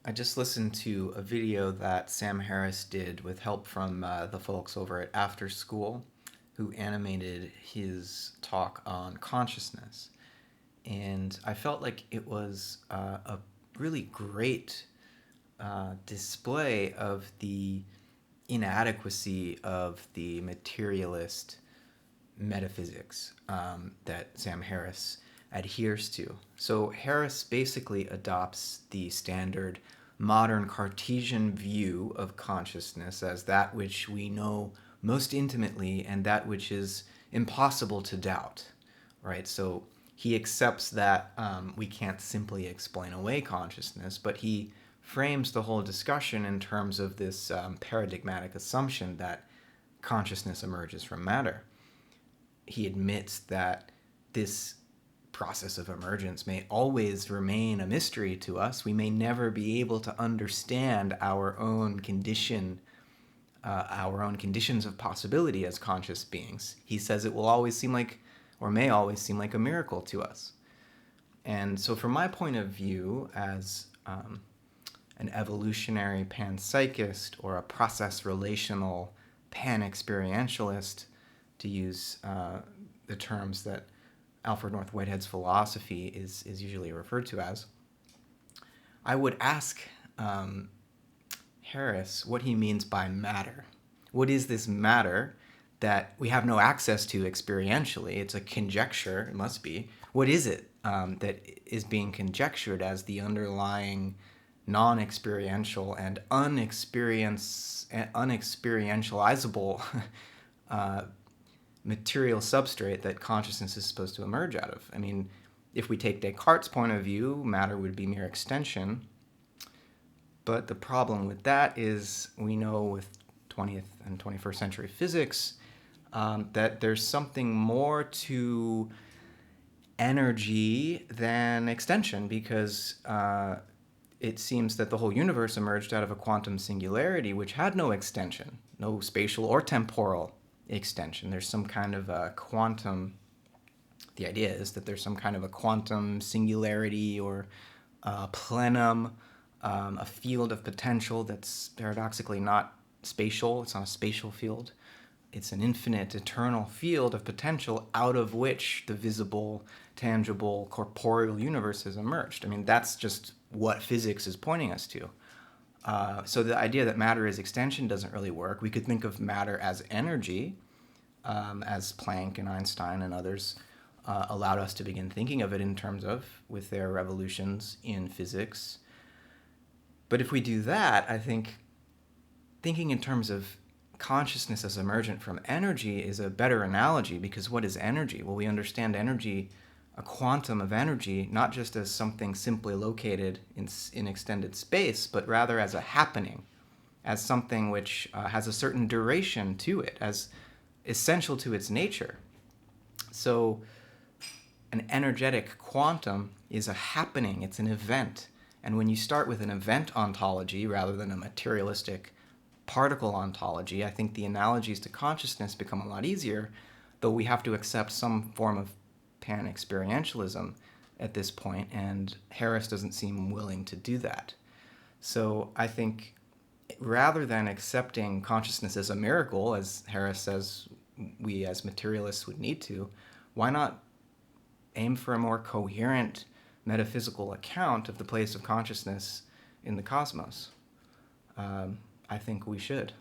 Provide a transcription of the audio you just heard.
I just listened to a video that Sam Harris did with help from the folks over at After School, who animated his talk on consciousness. And I felt like it was a really great display of the inadequacy of the materialist metaphysics that Sam Harris adheres to. So Harris basically adopts the standard modern Cartesian view of consciousness as that which we know most intimately and that which is impossible to doubt, right? So he accepts that we can't simply explain away consciousness, but he frames the whole discussion in terms of this paradigmatic assumption that consciousness emerges from matter. He admits that this process of emergence may always remain a mystery to us. We may never be able to understand our own conditions of possibility as conscious beings. He says it will always seem like, or may always seem like, a miracle to us. And so, from my point of view, as an evolutionary panpsychist or a process relational pan-experientialist, to use the terms that Alfred North Whitehead's philosophy is usually referred to as, I would ask Harris what he means by matter. What is this matter that we have no access to experientially? It's a conjecture, it must be. What is it that is being conjectured as the underlying non-experiential and unexperientializable material substrate that consciousness is supposed to emerge out of? I mean, if we take Descartes' point of view, matter would be mere extension. But the problem with that is we know with 20th and 21st century physics that there's something more to energy than extension, because it seems that the whole universe emerged out of a quantum singularity which had no extension, no spatial or temporal extension. There's some kind of a quantum, the idea is that there's some kind of a quantum singularity or plenum, a field of potential that's paradoxically not spatial. It's not a spatial field. It's an infinite, eternal field of potential out of which the visible, tangible, corporeal universe has emerged. I mean, that's just what physics is pointing us to. So the idea that matter is extension doesn't really work. We could think of matter as energy, as Planck and Einstein and others allowed us to begin thinking of it in terms of, with their revolutions in physics. But if we do that, I think thinking in terms of consciousness as emergent from energy is a better analogy, because what is energy? Well, we understand energy, a quantum of energy, not just as something simply located in extended space, but rather as a happening, as something which has a certain duration to it, as essential to its nature. So an energetic quantum is a happening, it's an event. And when you start with an event ontology rather than a materialistic particle ontology, I think the analogies to consciousness become a lot easier, though we have to accept some form of pan-experientialism at this point, and Harris doesn't seem willing to do that. So I think rather than accepting consciousness as a miracle, as Harris says we as materialists would need to, why not aim for a more coherent metaphysical account of the place of consciousness in the cosmos? I think we should.